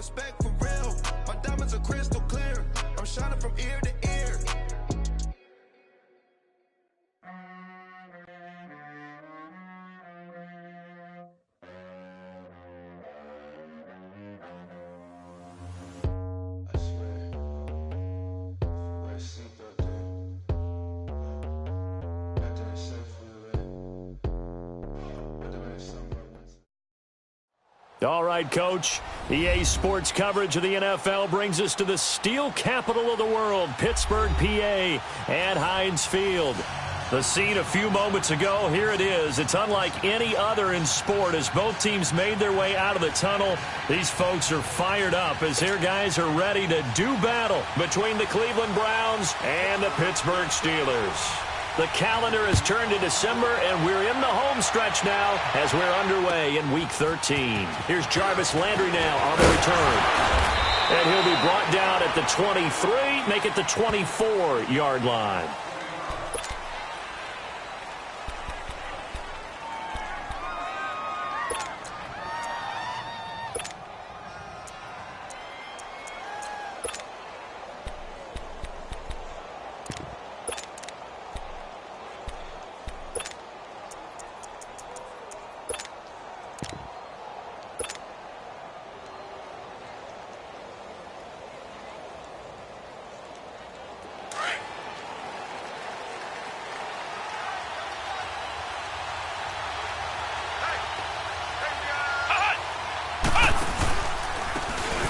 respect for real. My diamonds are crystal clear. I'm shining from ear to ear. All right, Coach. EA Sports coverage of the NFL brings us to the steel capital of the world, Pittsburgh, PA, at Heinz Field. The scene a few moments ago, here it is. It's unlike any other in sport as both teams made their way out of the tunnel. These folks are fired up as their guys are ready to do battle between the Cleveland Browns and the Pittsburgh Steelers. The calendar has turned to December, and we're in the home stretch now as we're underway in Week 13. Here's Jarvis Landry now on the return. And he'll be brought down at the 23, make it the 24-yard line.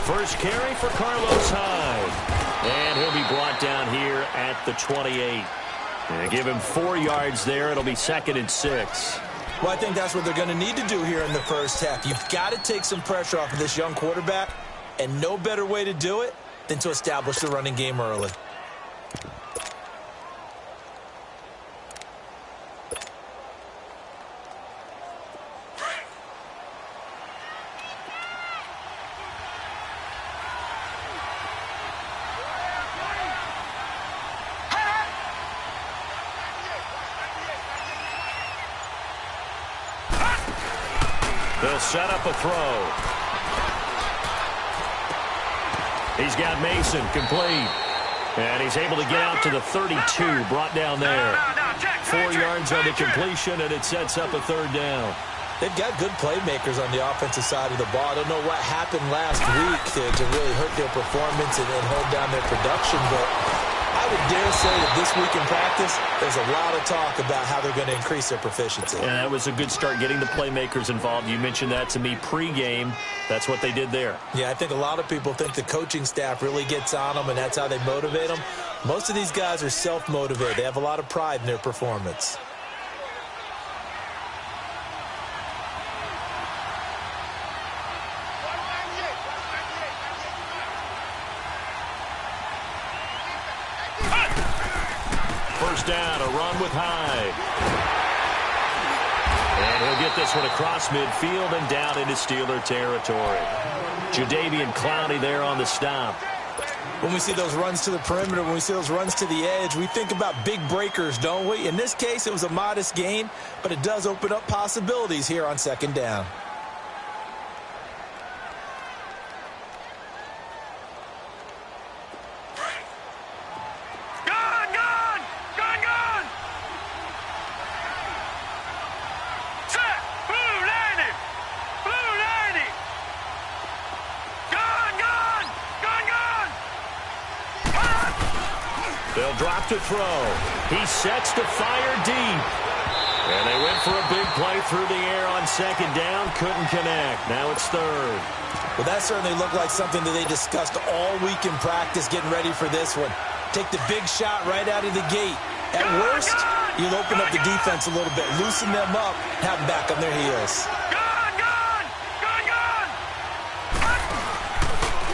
First carry for Carlos Hyde. And he'll be brought down here at the 28. And give him 4 yards there. It'll be 2nd and 6. Well, I think that's what they're going to need to do here in the first half. You've got to take some pressure off of this young quarterback, and no better way to do it than to establish the running game early. They'll set up a throw. He's got Mason complete. And he's able to get out to the 32, brought down there. 4 yards on the completion, and it sets up a 3rd down. They've got good playmakers on the offensive side of the ball. I don't know what happened last week to really hurt their performance and hold down their production, but I would dare say that this week in practice, there's a lot of talk about how they're going to increase their proficiency. And that was a good start, getting the playmakers involved. You mentioned that to me pregame. That's what they did there. Yeah, I think a lot of people think the coaching staff really gets on them, and that's how they motivate them. Most of these guys are self-motivated. They have a lot of pride in their performance. First down, a run with Hyde. And he'll get this one across midfield and down into Steeler territory. Jadeveon Clowney there on the stop. When we see those runs to the perimeter, when we see those runs to the edge, we think about big breakers, don't we? In this case, it was a modest gain, but it does open up possibilities here on 2nd down. They'll drop to throw. He sets to fire deep. And they went for a big play through the air on 2nd down. Couldn't connect. Now it's 3rd. Well, that certainly looked like something that they discussed all week in practice, getting ready for this one. Take the big shot right out of the gate. At worst, you'll open up the defense a little bit, loosen them up, have them back on their heels.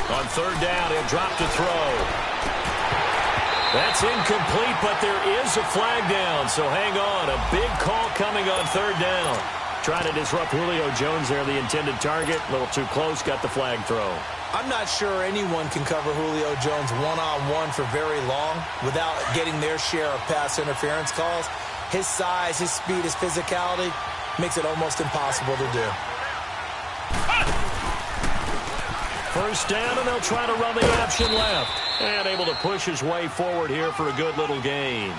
On 3rd down, he'll drop to throw. That's incomplete, but there is a flag down, so hang on. A big call coming on 3rd down. Trying to disrupt Julio Jones there, the intended target. A little too close, got the flag throw. I'm not sure anyone can cover Julio Jones one-on-one for very long without getting their share of pass interference calls. His size, his speed, his physicality makes it almost impossible to do. first down, and they'll try to run the option left. And able to push his way forward here for a good little gain.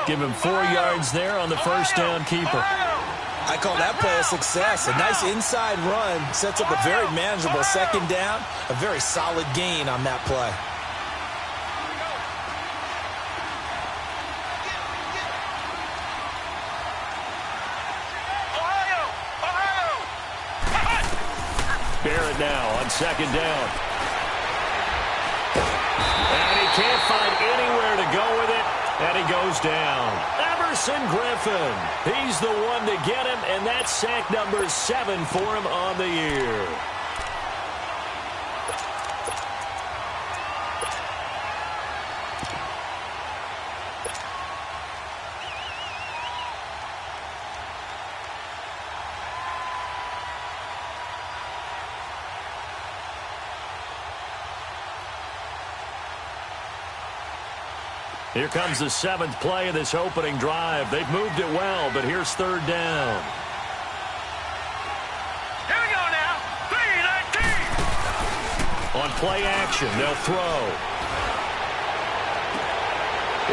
Give him 4 yards there on the first down keeper. I call that play a success. A nice inside run sets up a very manageable second down. A very solid gain on that play. Barrett now on second down. And he can't find anywhere to go with it, and he goes down. Everson Griffin, he's the one to get him, and that's sack number 7 for him on the year. Here comes the 7th play of this opening drive. They've moved it well, but here's third down. Here we go now. 3-19. On play action, they'll throw.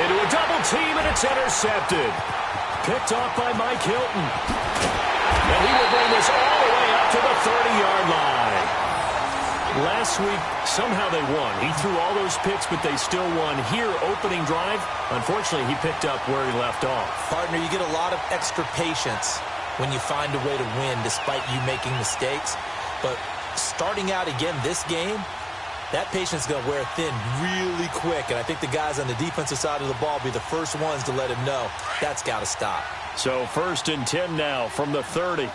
Into a double team, and it's intercepted. Picked off by Mike Hilton. And he will bring this all the way up to the 30-yard line. Last week, somehow they won. He threw all those picks, but they still won. Here, opening drive, unfortunately, he picked up where he left off. Partner, you get a lot of extra patience when you find a way to win despite you making mistakes. But starting out again this game, that patience is going to wear thin really quick. And I think the guys on the defensive side of the ball will be the first ones to let him know that's got to stop. So 1st and 10 now from the 30.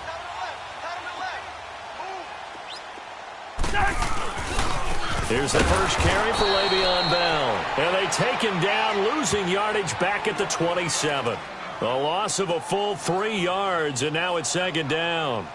Here's the first carry for Le'Veon Bell. And they take him down, losing yardage back at the 27. A loss of a full 3 yards, and now it's second down.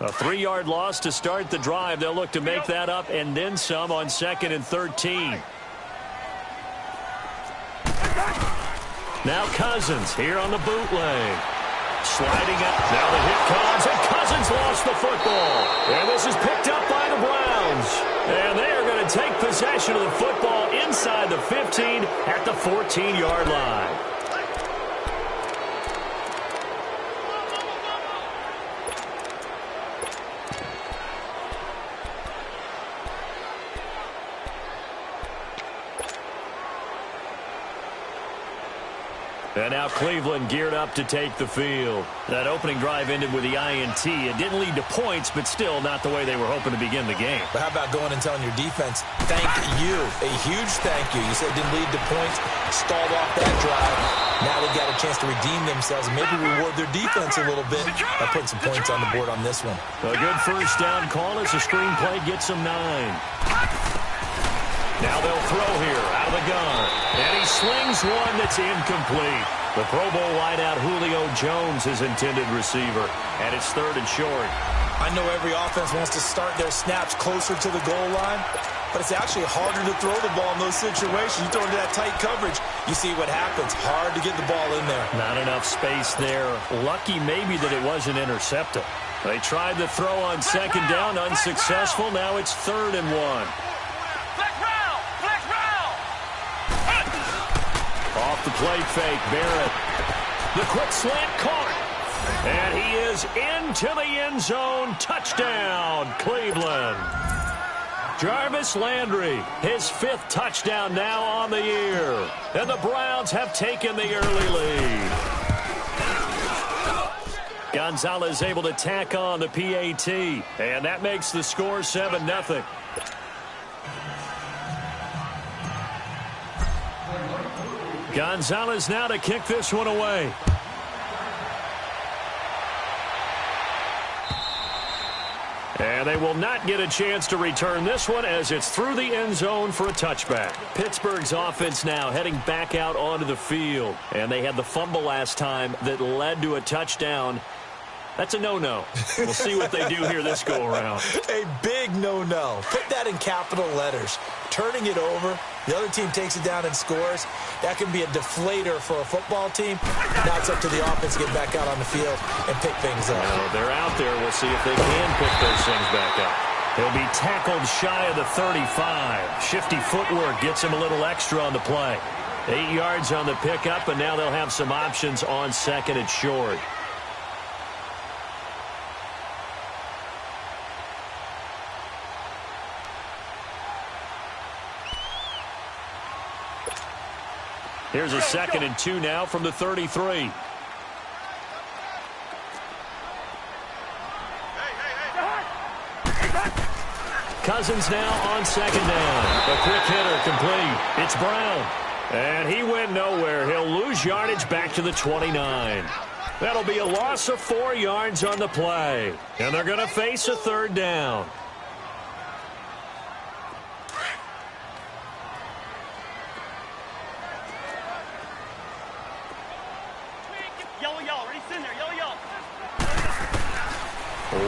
A 3-yard loss to start the drive. They'll look to make that up and then some on 2nd and 13. Now Cousins here on the bootleg. Sliding up. Now the hit comes, and Cousins lost the football. And this is picked up by the Browns. And they are going to take possession of the football inside the 15 at the 14-yard line. And now Cleveland geared up to take the field. That opening drive ended with the INT. It didn't lead to points, but still not the way they were hoping to begin the game. But how about going and telling your defense, thank you, a huge thank you. You said it didn't lead to points, stalled off that drive. Now they've got a chance to redeem themselves and maybe reward their defense a little bit by putting some points on the board on this one. A good first down call as the screenplay gets them 9. Now they'll throw here out of the gun. And he slings one that's incomplete. The Pro Bowl wideout Julio Jones is intended receiver. And it's 3rd and short. I know every offense wants to start their snaps closer to the goal line, but it's actually harder to throw the ball in those situations. You throw into that tight coverage, you see what happens. Hard to get the ball in there. Not enough space there. Lucky maybe that it wasn't intercepted. They tried the throw on 2nd down, unsuccessful. Now it's 3rd and 1. Off the play fake, Barrett. The quick slant caught. And he is into the end zone. Touchdown, Cleveland. Jarvis Landry, his 5th touchdown now on the year. And the Browns have taken the early lead. Gonzalez able to tack on the PAT. And that makes the score 7-0. Gonzalez now to kick this one away. And And they will not get a chance to return this one as it's through the end zone for a touchback. Pittsburgh's offense now heading back out onto the field. And they had the fumble last time that led to a touchdown. That's a no-no. We'll see what they do here this go-around. A big no-no. Put that in capital letters. Turning it over, the other team takes it down and scores. That can be a deflator for a football team. Now it's up to the offense to get back out on the field and pick things up. Well, they're out there. We'll see if they can pick those things back up. He'll be tackled shy of the 35. Shifty footwork gets him a little extra on the play. 8 yards on the pickup, and now they'll have some options on second and short. Here's a 2nd and 2 now from the 33. Cousins now on 2nd down. A quick hitter complete. It's Brown. And he went nowhere. He'll lose yardage back to the 29. That'll be a loss of 4 yards on the play. And they're going to face a 3rd down.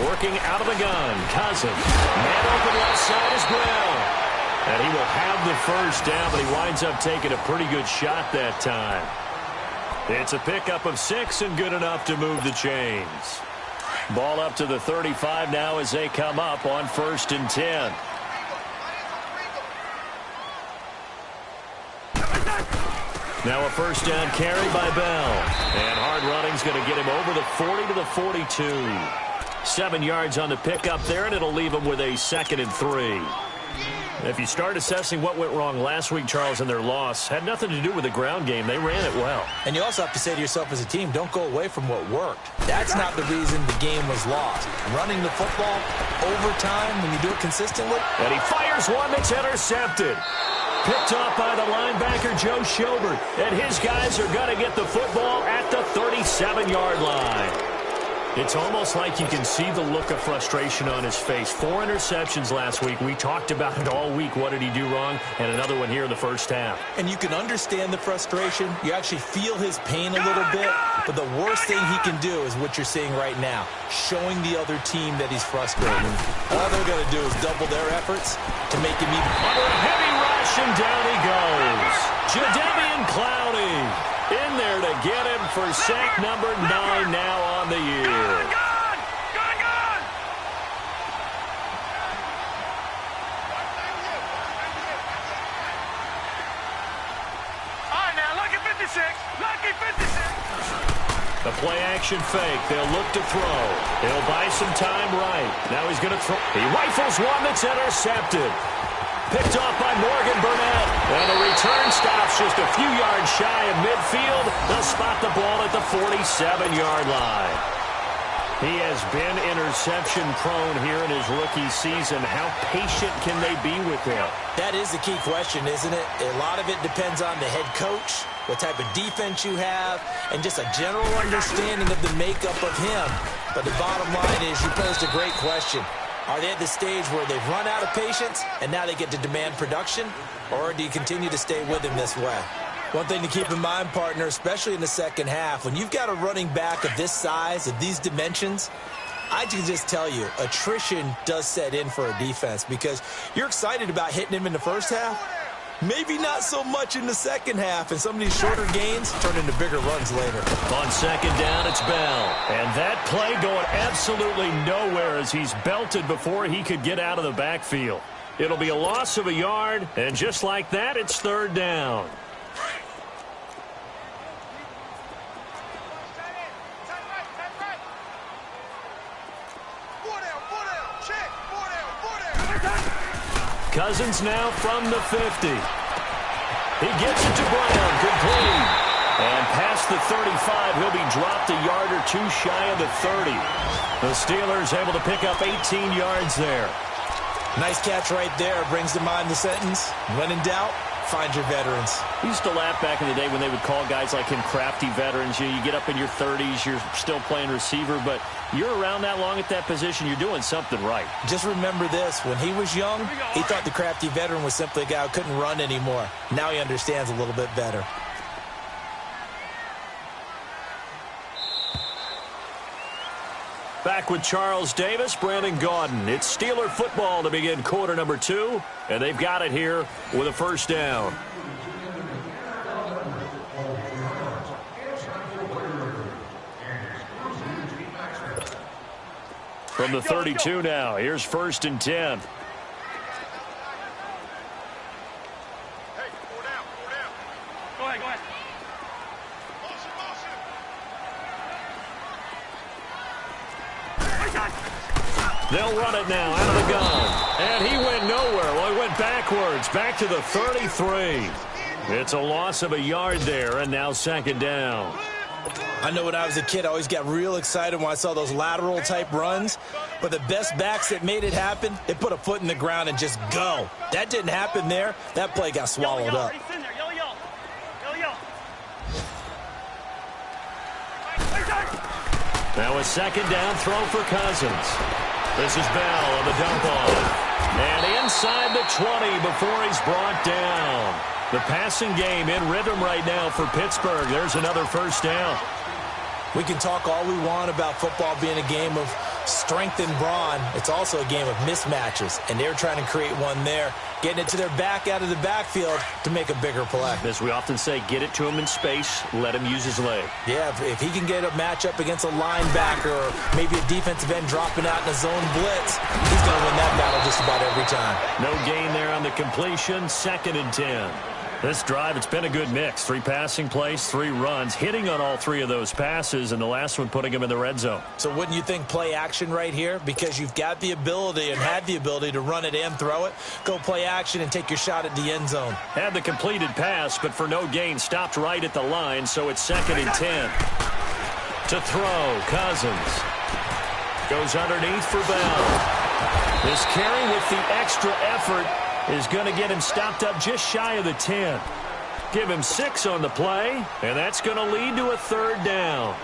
Working out of the gun, Cousins. Man open left side is Brown. And he will have the 1st down, but he winds up taking a pretty good shot that time. It's a pickup of 6 and good enough to move the chains. Ball up to the 35 now as they come up on 1st and 10. Now a 1st down carry by Bell. And hard running's going to get him over the 40 to the 42. 7 yards on the pickup there, and it'll leave them with a 2nd and 3. If you start assessing what went wrong last week, Charles, in their loss, had nothing to do with the ground game. They ran it well. And you also have to say to yourself as a team, don't go away from what worked. That's not the reason the game was lost. Running the football overtime when you do it consistently. And he fires one that's intercepted. Picked off by the linebacker, Joe Schobert. And his guys are going to get the football at the 37-yard line. It's almost like you can see the look of frustration on his face. 4 interceptions last week. We talked about it all week. What did he do wrong? And another one here in the 1st half. And you can understand the frustration. You actually feel his pain a little bit. But the worst thing he can do is what you're seeing right now, showing the other team that he's frustrated. All they're going to do is double their efforts to make him even. Under a heavy rush, and down he goes. Jadeveon Clowney in there to get him for sack number 9 now on the year. The play-action fake. They'll look to throw. He'll buy some time right. Now he's going to throw. He rifles one that's intercepted. Picked off by Morgan Burnett. And the return stops just a few yards shy of midfield. They'll spot the ball at the 47-yard line. He has been interception-prone here in his rookie season. How patient can they be with him? That is the key question, isn't it? A lot of it depends on the head coach, what type of defense you have, and just a general understanding of the makeup of him. But the bottom line is you posed a great question. Are they at the stage where they've run out of patience and now they get to demand production? Or do you continue to stay with him this way? One thing to keep in mind, partner, especially in the 2nd half, when you've got a running back of this size, of these dimensions, I can just tell you, attrition does set in for a defense because you're excited about hitting him in the 1st half. Maybe not so much in the 2nd half, and some of these shorter gains turn into bigger runs later. On 2nd down, it's Bell. And that play going absolutely nowhere as he's belted before he could get out of the backfield. It'll be a loss of a yard, and just like that, it's 3rd down. Cousins now from the 50. He gets it to Brown, complete. And past the 35, he'll be dropped a yard or 2 shy of the 30. The Steelers able to pick up 18 yards there. Nice catch right there. Brings to mind the sentence, when in doubt, find your veterans. We used to laugh back in the day when they would call guys like him crafty veterans. You get up in your 30s, you're still playing receiver, but you're around that long at that position, you're doing something right. Just remember this. When he was young, he thought the crafty veteran was simply a guy who couldn't run anymore. Now he understands a little bit better. Back with Charles Davis, Brandon Gaudin. It's Steeler football to begin quarter number 2, and they've got it here with a first down. From the 32 now, here's 1st and 10. They'll run it now out of the gun. And he went nowhere. Well, he went backwards, back to the 33. It's a loss of a yard there, and now 2nd down. I know when I was a kid, I always got real excited when I saw those lateral-type runs. But the best backs that made it happen, they put a foot in the ground and just go. That didn't happen there. That play got swallowed up. Now a 2nd down throw for Cousins. This is Bell on the dump off. And inside the 20 before he's brought down. The passing game in rhythm right now for Pittsburgh. There's another 1st down. We can talk all we want about football being a game of strength and brawn. It's also a game of mismatches, and they're trying to create one there, getting it to their back out of the backfield to make a bigger play. As we often say, get it to him in space, let him use his leg. Yeah, if he can get a matchup against a linebacker or maybe a defensive end dropping out in a zone blitz, he's going to win that battle just about every time. No gain there on the completion, 2nd and 10. This drive, it's been a good mix. 3 passing plays, 3 runs, hitting on all 3 of those passes, and the last one putting him in the red zone. So wouldn't you think play action right here? Because you've got the ability and had the ability to run it and throw it. Go play action and take your shot at the end zone. Had the completed pass, but for no gain, stopped right at the line, so it's 2nd and 10. To throw, Cousins. Goes underneath for Bell. This carry with the extra effort is going to get him stopped up just shy of the 10. Give him 6 on the play, and that's going to lead to a 3rd down.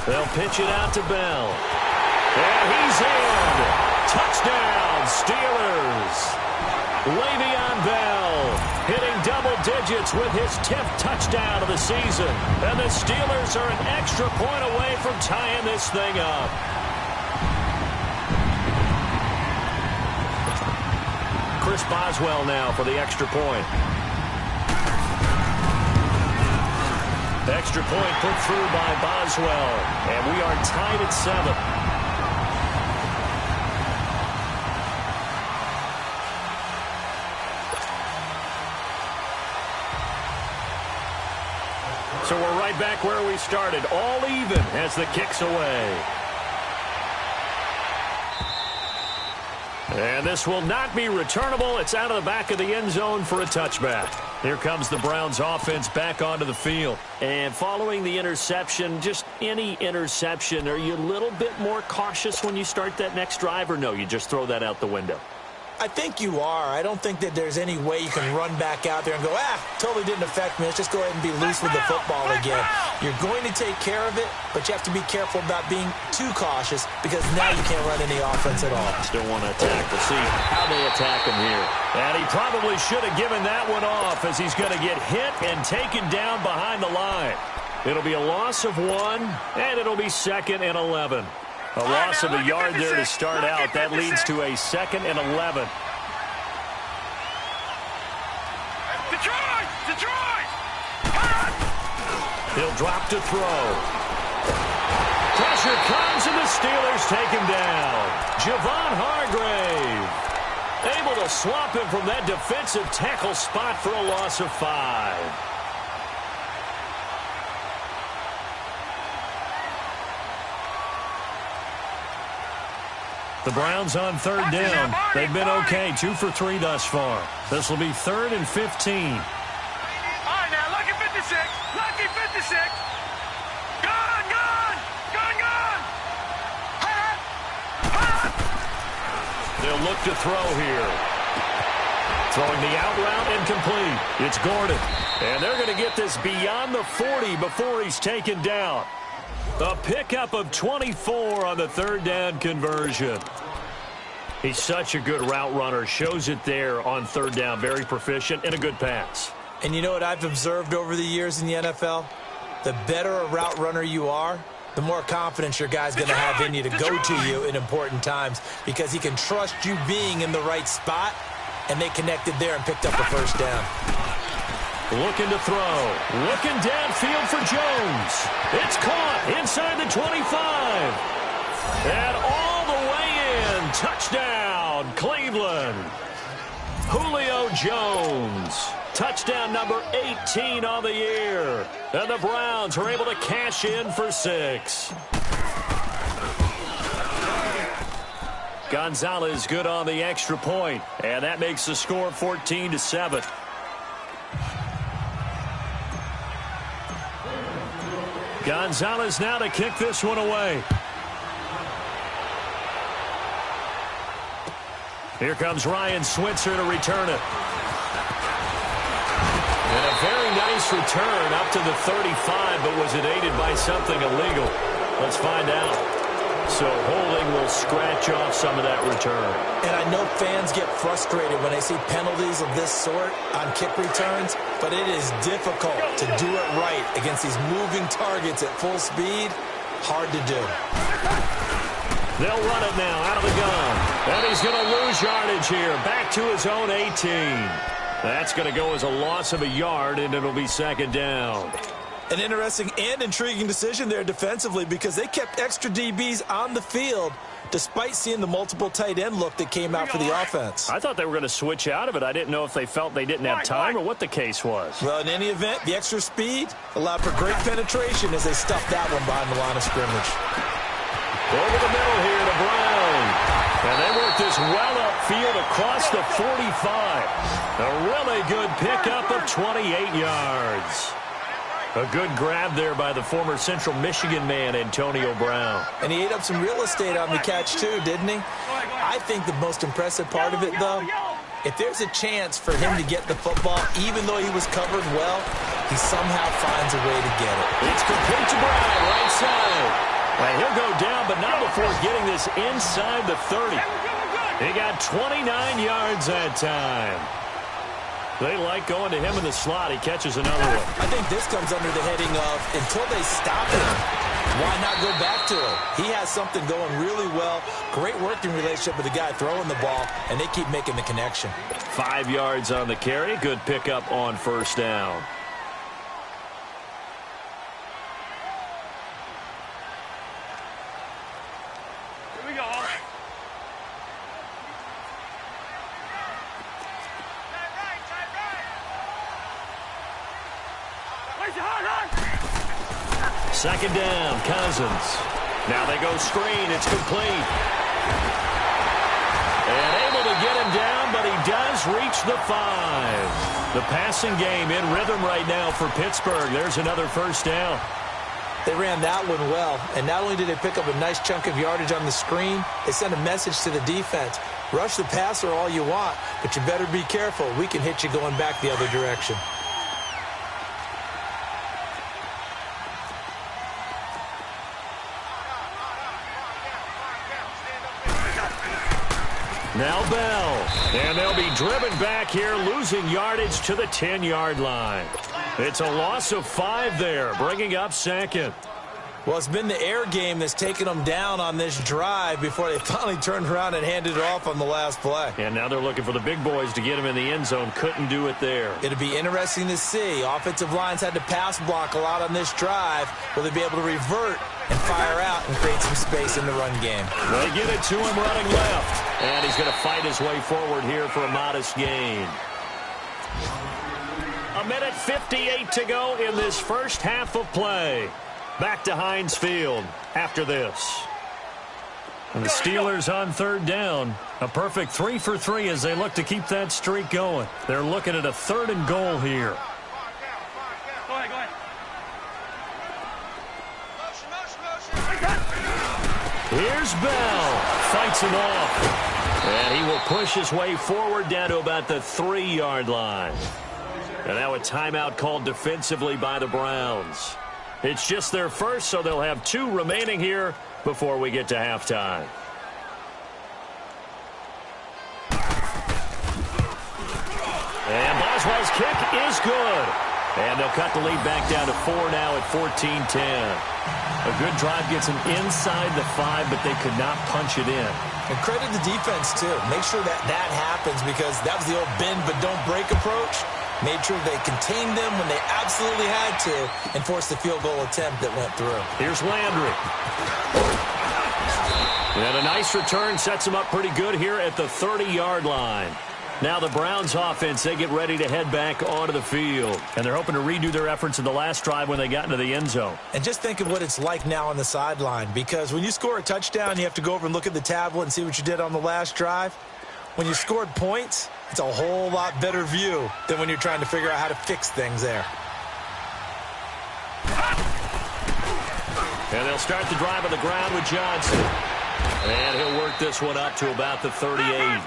They'll pitch it out to Bell. And he's in. Touchdown, Steelers. Le'Veon Bell hitting double digits with his 10th touchdown of the season. And the Steelers are an extra point away from tying this thing up. Chris Boswell now for the extra point. Extra point put through by Boswell. And we are tied at 7. So we're right back where we started, all even as the kick's away. And this will not be returnable. It's out of the back of the end zone for a touchback. Here comes the Browns offense back onto the field. And following the interception, just any interception, are you a little bit more cautious when you start that next drive, or no, you just throw that out the window? I think you are. I don't think that there's any way you can run back out there and go, totally didn't affect me. Let's just go ahead and be loose with the football again. You're going to take care of it, but you have to be careful about being too cautious because now you can't run any offense at all. Still want to attack. We'll see how they attack him here. And he probably should have given that one off as he's going to get hit and taken down behind the line. It'll be a loss of 1, and it'll be 2nd and 11. A loss of a yard there to start out. That leads to a 2nd and 11. Detroit! He'll drop to throw. Pressure comes, and the Steelers take him down. Javon Hargrave able to swap him from that defensive tackle spot for a loss of 5. The Browns on third down. They've been okay, 2 for 3 thus far. This will be 3rd and 15. All right, now, lucky 56. Lucky 56. Gone, gone. Gone, gone. They'll look to throw here. Throwing the out route incomplete. It's Gordon. And they're going to get this beyond the 40 before he's taken down. A pickup of 24 on the 3rd down conversion. He's such a good route runner. Shows it there on 3rd down. Very proficient and a good pass. And you know what I've observed over the years in the NFL? The better a route runner you are, the more confidence your guy's going to have in you to go to you in important times because he can trust you being in the right spot, and they connected there and picked up the 1st down. Looking to throw. Looking downfield for Jones. It's caught inside the 25. And all the way in. Touchdown, Cleveland. Julio Jones. Touchdown number 18 on the year. And the Browns are able to cash in for 6. Gonzalez good on the extra point. And that makes the score 14-7. Gonzalez now to kick this one away. Here comes Ryan Switzer to return it. And a very nice return up to the 35, but was it aided by something illegal? Let's find out. So holding will scratch off some of that return. And I know fans get frustrated when they see penalties of this sort on kick returns, but it is difficult to do it right against these moving targets at full speed. Hard to do. They'll run it now out of the gun. And he's going to lose yardage here. Back to his own 18. That's going to go as a loss of a yard, and it'll be 2nd down. An interesting and intriguing decision there defensively because they kept extra DBs on the field despite seeing the multiple tight end look that came out for the offense. I thought they were going to switch out of it. I didn't know if they felt they didn't have time or what the case was. Well, in any event, the extra speed allowed for great penetration as they stuffed that one behind the line of scrimmage. Over the middle here to Brown. And they work this well upfield across the 45. A really good pickup of 28 yards. A good grab there by the former Central Michigan man, Antonio Brown. And he ate up some real estate on the catch, too, didn't he? I think the most impressive part of it, though, if there's a chance for him to get the football, even though he was covered well, he somehow finds a way to get it. It's complete to Brown, right side. And he'll go down, but not before getting this inside the 30. He got 29 yards that time. They like going to him in the slot. He catches another one. I think this comes under the heading of, until they stop him, why not go back to him? He has something going really well. Great working relationship with the guy throwing the ball, and they keep making the connection. 5 yards on the carry. Good pickup on 1st down. Here we go. Second down, Cousins. Now they go screen. It's complete. And able to get him down, but he does reach the 5. The passing game in rhythm right now for Pittsburgh. There's another 1st down. They ran that one well, and not only did they pick up a nice chunk of yardage on the screen, they sent a message to the defense. Rush the passer all you want, but you better be careful. We can hit you going back the other direction. Now Bell, and they'll be driven back here, losing yardage to the 10-yard line. It's a loss of 5 there, bringing up 2nd. Well, it's been the air game that's taken them down on this drive before they finally turned around and handed it off on the last play. And now they're looking for the big boys to get him in the end zone. Couldn't do it there. It'll be interesting to see. Offensive lines had to pass block a lot on this drive. Will they be able to revert and fire out and create some space in the run game? They get it to him running left. And he's going to fight his way forward here for a modest gain. 1:58 to go in this first half of play. Back to Heinz Field after this. And the Steelers on third down. A perfect 3 for 3 as they look to keep that streak going. They're looking at a 3rd and goal here. Go ahead. Here's Bell. Fights him off. And he will push his way forward down to about the 3-yard line. And now a timeout called defensively by the Browns. It's just their first, so they'll have 2 remaining here before we get to halftime. And Boswell's kick is good. And they'll cut the lead back down to 4 now at 14-10. A good drive gets them inside the 5, but they could not punch it in. And credit the defense, too. Make sure that happens because that was the old bend but don't break approach. Made sure they contained them when they absolutely had to and forced the field goal attempt that went through. Here's Landry. And a nice return sets them up pretty good here at the 30-yard line. Now the Browns offense, they get ready to head back onto the field. And they're hoping to redo their efforts in the last drive when they got into the end zone. And just think of what it's like now on the sideline, because when you score a touchdown, you have to go over and look at the tablet and see what you did on the last drive. When you scored points, it's a whole lot better view than when you're trying to figure out how to fix things there. And they'll start the drive on the ground with Johnson. And he'll work this one up to about the 38.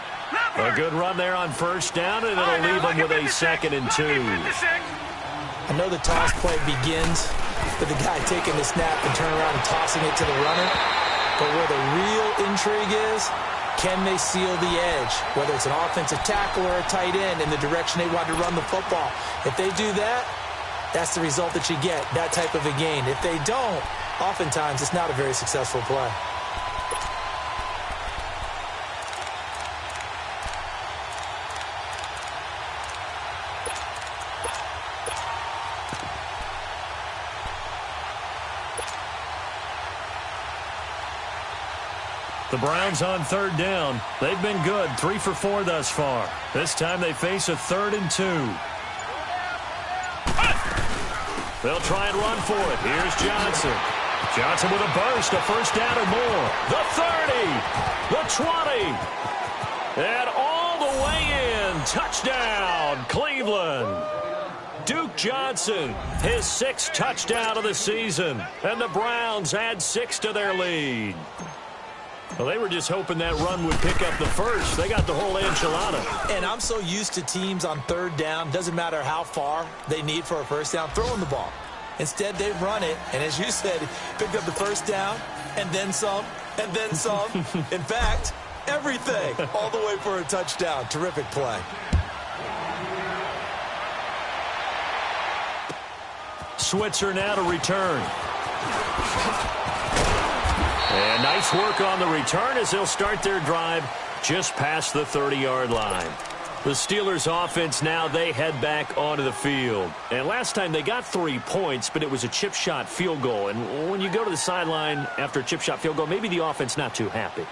A good run there on first down, and it'll leave them with a 2nd and 2. I know the toss play begins with the guy taking the snap and turning around and tossing it to the runner. But where the real intrigue is, can they seal the edge? Whether it's an offensive tackle or a tight end in the direction they want to run the football. If they do that, that's the result that you get, that type of a gain. If they don't, oftentimes it's not a very successful play. The Browns on third down. They've been good, 3 for 4 thus far. This time they face a 3rd and 2. They'll try and run for it. Here's Johnson. Johnson with a burst, a first down or more. The 30, the 20, and all the way in. Touchdown, Cleveland. Duke Johnson, his 6th touchdown of the season. And the Browns add 6 to their lead. Well, they were just hoping that run would pick up the first. They got the whole enchilada. And I'm so used to teams on third down, doesn't matter how far they need for a first down, throwing the ball. Instead, they run it, and as you said, picked up the first down, and then some, and then some. In fact, everything, all the way for a touchdown. Terrific play. Switzer now to return. And nice work on the return as they'll start their drive just past the 30-yard line. The Steelers offense now, they head back onto the field. And last time they got 3 points, but it was a chip shot field goal. And when you go to the sideline after a chip shot field goal, maybe the offense not too happy.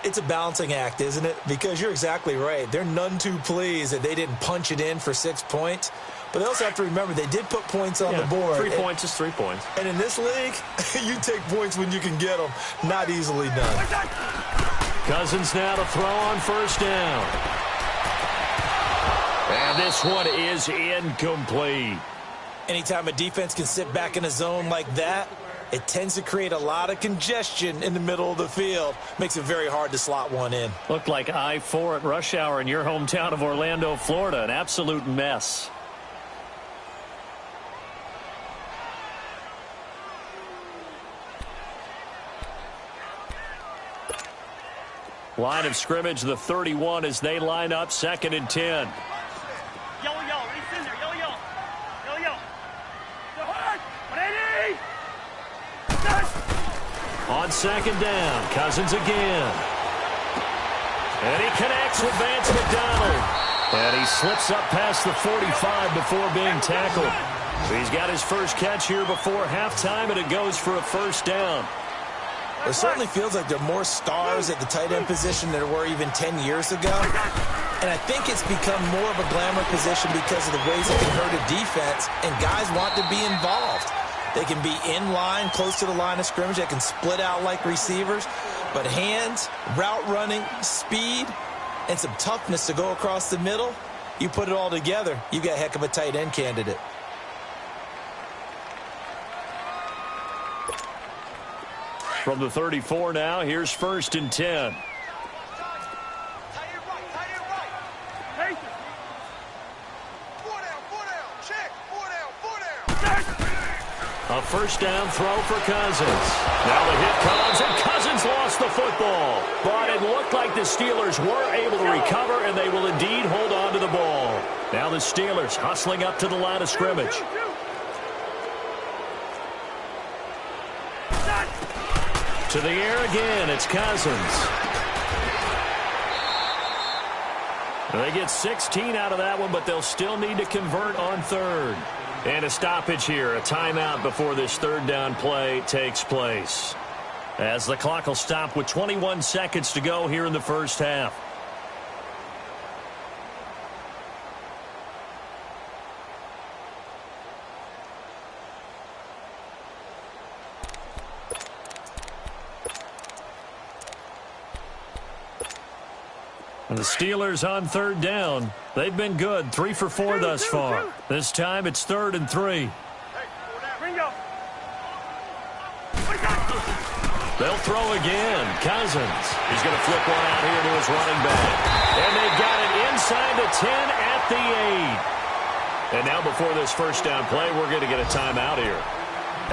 It's a balancing act, isn't it? Because you're exactly right. They're none too pleased that they didn't punch it in for 6 points. But they also have to remember they did put points on the board. 3 points is 3 points. And in this league, you take points when you can get them. Not easily done. Cousins now to throw on first down. And this one is incomplete. Anytime a defense can sit back in a zone like that, it tends to create a lot of congestion in the middle of the field. Makes it very hard to slot one in. Looked like I-4 at rush hour in your hometown of Orlando, Florida. An absolute mess. Line of scrimmage, the 31 as they line up, 2nd and 10. Yo, he's in there. Yo. Go hard. 180. On 2nd down, Cousins again. And he connects with Vance McDonald. And he slips up past the 45 before being tackled. He's got his first catch here before halftime, and it goes for a first down. It certainly feels like there are more stars at the tight end position than there were even 10 years ago. And I think it's become more of a glamour position because of the ways it can hurt a defense, and guys want to be involved. They can be in line, close to the line of scrimmage. They can split out like receivers. But hands, route running, speed, and some toughness to go across the middle, you put it all together, you got a heck of a tight end candidate. From the 34 now, here's 1st and 10. A 1st down throw for Cousins. Now the hit comes, and Cousins lost the football. But it looked like the Steelers were able to recover, and they will indeed hold on to the ball. Now the Steelers hustling up to the line of scrimmage. To the air again, it's Cousins. And they get 16 out of that one, but they'll still need to convert on 3rd. And a stoppage here, a timeout before this 3rd down play takes place. As the clock will stop with 21 seconds to go here in the 1st half. And the Steelers on 3rd down. They've been good, 3 for 4 thus far. This time it's 3rd and 3. They'll throw again. Cousins. He's going to flip one out here to his running back. And they've got it inside the 10 at the 8. And now before this 1st down play, we're going to get a timeout here,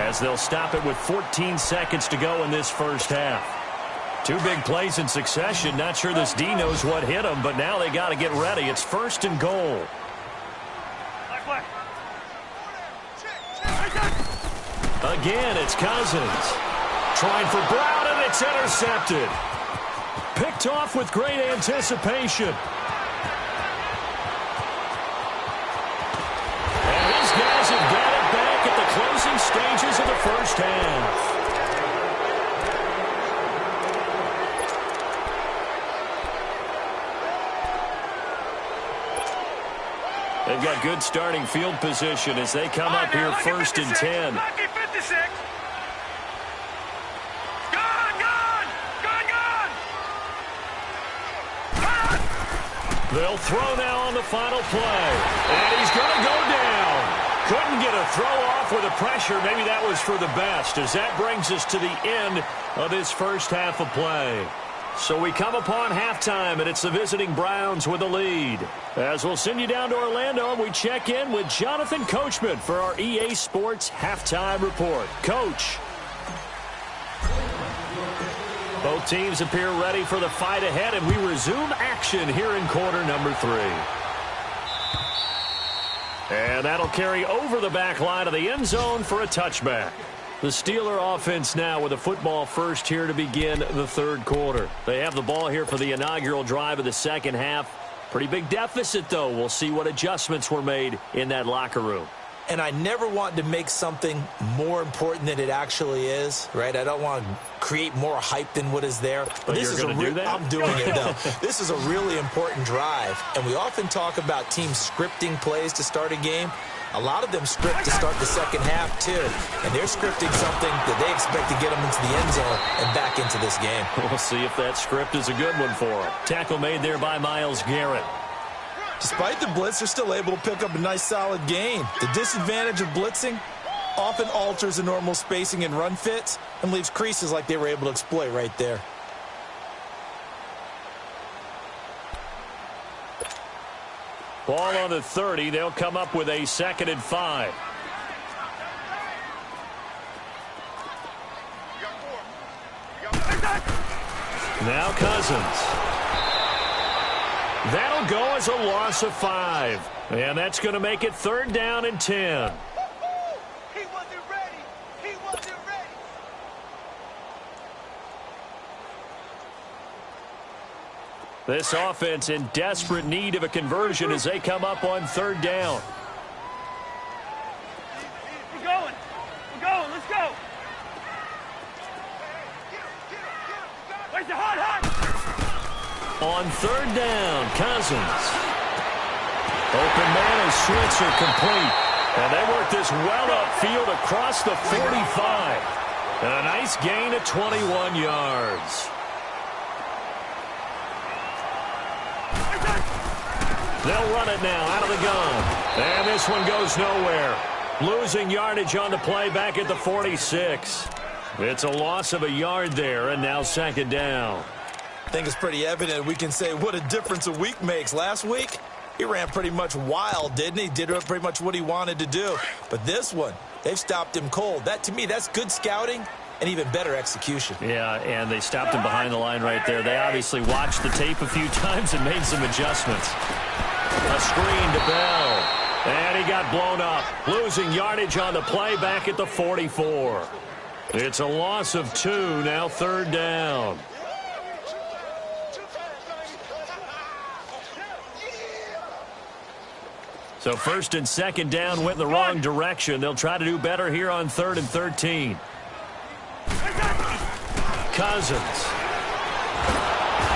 as they'll stop it with 14 seconds to go in this 1st half. 2 big plays in succession. Not sure this D knows what hit him, but now they got to get ready. It's 1st and goal. Again, it's Cousins. Trying for Brown, and it's intercepted. Picked off with great anticipation. And these guys have got it back at the closing stages of the 1st half. They've got good starting field position as they come up here 1st and 10. Lucky 56. They'll throw now on the final play. And he's going to go down. Couldn't get a throw off with the pressure. Maybe that was for the best, as that brings us to the end of this 1st half of play. So we come upon halftime, and it's the visiting Browns with the lead. As we'll send you down to Orlando, and we check in with Jonathan Coachman for our EA Sports Halftime Report. Coach. Both teams appear ready for the fight ahead, and we resume action here in quarter number 3. And that'll carry over the back line of the end zone for a touchback. The Steeler offense now with a football first here to begin the 3rd quarter. They have the ball here for the inaugural drive of the 2nd half. Pretty big deficit, though. We'll see what adjustments were made in that locker room. And I never want to make something more important than it actually is, right? I don't want to create more hype than what is there. But this is going to do that? I'm doing it, though. This is a really important drive. And we often talk about teams scripting plays to start a game. A lot of them script to start the 2nd half, too. And they're scripting something that they expect to get them into the end zone and back into this game. We'll see if that script is a good one for them. Tackle made there by Myles Garrett. Despite the blitz, they're still able to pick up a nice, solid gain. The disadvantage of blitzing often alters the normal spacing and run fits and leaves creases like they were able to exploit right there. Ball on the 30. They'll come up with a 2nd and 5. Now Cousins. That'll go as a loss of 5. And that's going to make it 3rd down and 10. He wasn't ready. He wasn't ready. This offense in desperate need of a conversion as they come up on 3rd down. We're going. We're going. Let's go. Where's the hot? On 3rd down, Cousins. Open man, a Switzer complete. And they work this well upfield across the 45. And a nice gain of 21 yards. They'll run it now out of the gun. And this one goes nowhere. Losing yardage on the play back at the 46. It's a loss of a yard there, and now second down. I think it's pretty evident we can say what a difference a week makes. Last week, he ran pretty much wild, didn't he? Did pretty much what he wanted to do. But this one, they've stopped him cold. That, to me, that's good scouting and even better execution. Yeah, and they stopped him behind the line right there. They obviously watched the tape a few times and made some adjustments. A screen to Bell. And he got blown up. Losing yardage on the play back at the 44. It's a loss of 2, now third down. So first and second down went in the wrong direction. They'll try to do better here on 3rd and 13. Cousins.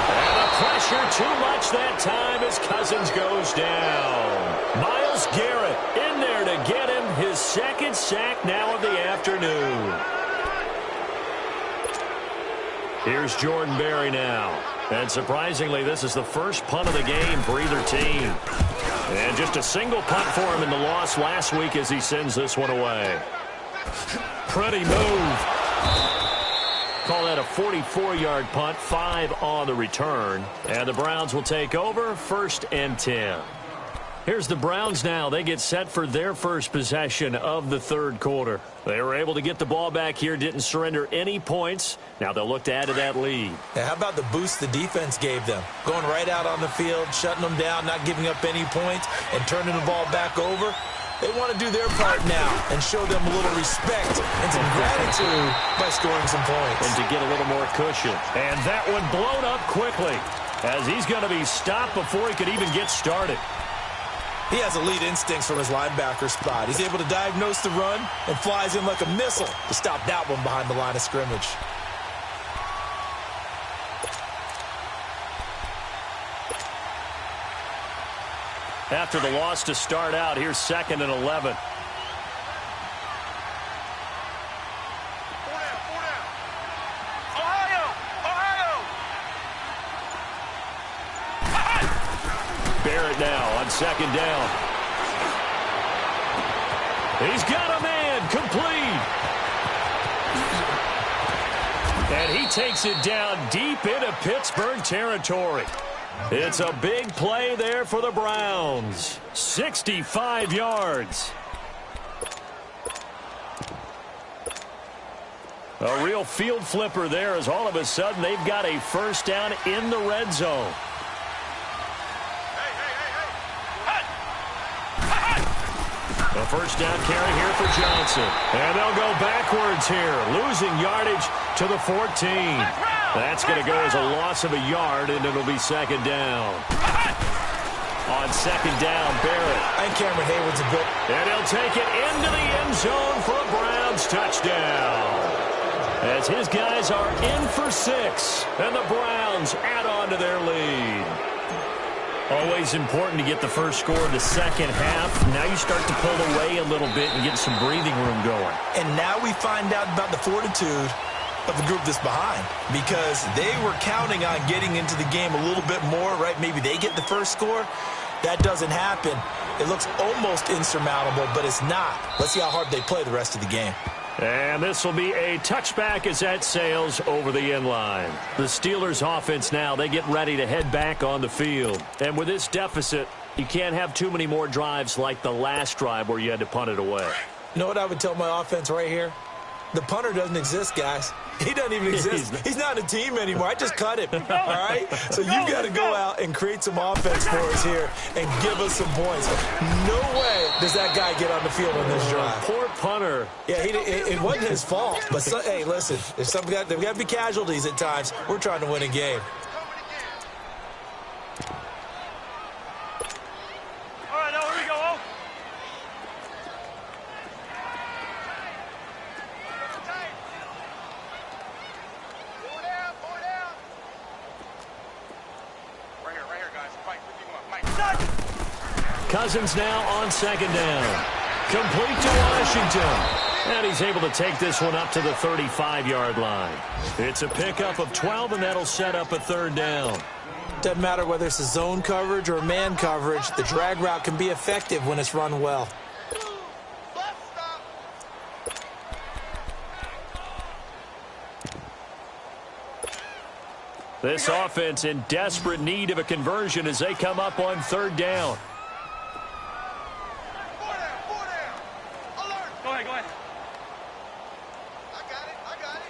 And the pressure too much that time as Cousins goes down. Myles Garrett in there to get him his second sack now of the afternoon. Here's Jordan Berry now. And surprisingly, this is the first punt of the game for either team. And just a single punt for him in the loss last week as he sends this one away. Pretty move. Call that a 44-yard punt, 5 on the return. And the Browns will take over 1st and 10. Here's the Browns now. They get set for their first possession of the third quarter. They were able to get the ball back here, didn't surrender any points. Now they'll look to add to that lead. Now, how about the boost the defense gave them? Going right out on the field, shutting them down, not giving up any points, and turning the ball back over. They want to do their part now and show them a little respect and some gratitude by scoring some points. And to get a little more cushion. And that one blown up quickly as he's going to be stopped before he could even get started. He has elite instincts from his linebacker spot. He's able to diagnose the run and flies in like a missile to stop that one behind the line of scrimmage. After the loss to start out, here's 2nd and 11. Barrett now on 2nd down. He's got a man complete. And he takes it down deep into Pittsburgh territory. It's a big play there for the Browns. 65 yards. A real field flipper there as all of a sudden they've got a first down in the red zone. A first down carry here for Johnson. And they'll go backwards here, losing yardage to the 14. That's going to go as a loss of a yard, and it'll be 2nd down. On 2nd down, Barrett. And Cameron Hayward's a good. And he'll take it into the end zone for a Browns touchdown. As his guys are in for 6, and the Browns add on to their lead. Always important to get the first score of the second half. Now you start to pull away a little bit and get some breathing room going. And now we find out about the fortitude of the group that's behind, because they were counting on getting into the game a little bit more, right? Maybe they get the first score. That doesn't happen. It looks almost insurmountable, but it's not. Let's see how hard they play the rest of the game. And this will be a touchback as that sails over the end line. The Steelers offense now, they get ready to head back on the field. And with this deficit, you can't have too many more drives like the last drive where you had to punt it away. You know what I would tell my offense right here? The punter doesn't exist, guys. He doesn't even exist. He's not a team anymore. I just cut him, all right? So you've got to go out and create some offense for us here and give us some points. No way does that guy get on the field on this drive. Poor punter. Yeah, it wasn't his fault. But, hey, listen, there's got to be casualties at times. We're trying to win a game. All right, now here we go. Right here, guys. Mike, Cousins now on 2nd down. Complete to Washington. And he's able to take this one up to the 35-yard line. It's a pickup of 12, and that'll set up a third down. Doesn't matter whether it's a zone coverage or man coverage, the drag route can be effective when it's run well. This offense in desperate need of a conversion as they come up on third down. Go ahead, go ahead. I got it.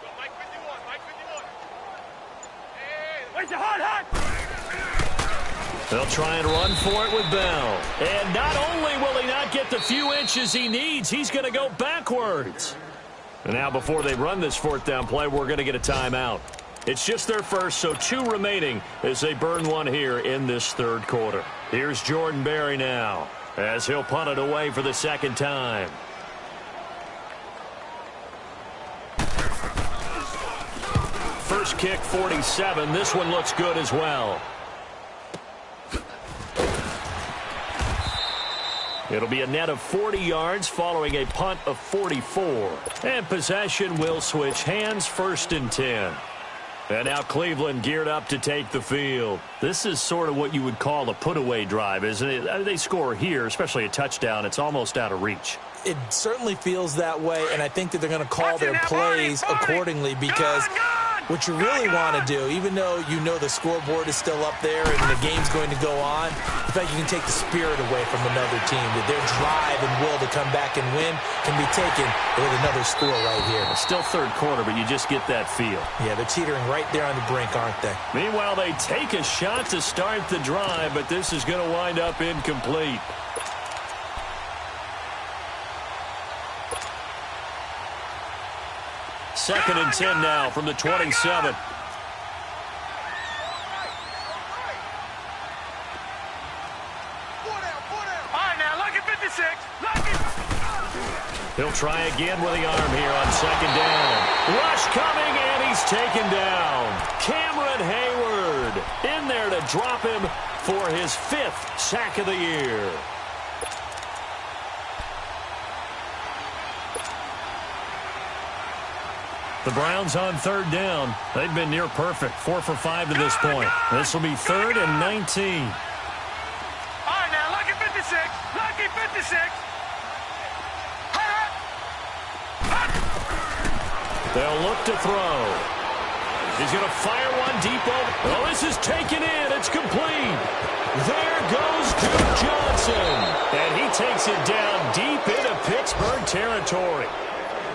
Go, Mike 51, Mike 51. Hey, where's your hot? They'll try and run for it with Bell. And not only will he not get the few inches he needs, he's going to go backwards. And now before they run this fourth down play, we're going to get a timeout. It's just their first, so 2 remaining as they burn one here in this third quarter. Here's Jordan Berry now as he'll punt it away for the second time. First kick, 47. This one looks good as well. It'll be a net of 40 yards following a punt of 44. And possession will switch hands, 1st and 10. And now Cleveland geared up to take the field. This is sort of what you would call a put-away drive, isn't it? They score here, especially a touchdown. It's almost out of reach. It certainly feels that way, and I think that they're going to call their plays accordingly because what you really want to do, even though you know the scoreboard is still up there and the game's going to go on, in fact, you can take the spirit away from another team. That their drive and will to come back and win can be taken with another score right here. It's still third quarter, but you just get that feel. Yeah, they're teetering right there on the brink, aren't they? Meanwhile, they take a shot to start the drive, but this is going to wind up incomplete. Second and 10 now from the 27. All right, now, look at 56. He'll try again with the arm here on second down. Rush coming, and he's taken down. Cameron Hayward in there to drop him for his 5th sack of the year. The Browns on third down. They've been near perfect. 4 for 5 to this point. This will be 3rd and 19. All right, now, look at 56. Lucky 56. They'll look to throw. He's going to fire one deep over. Oh, this is taken in. It's complete. There goes Duke Johnson. And he takes it down deep into Pittsburgh territory.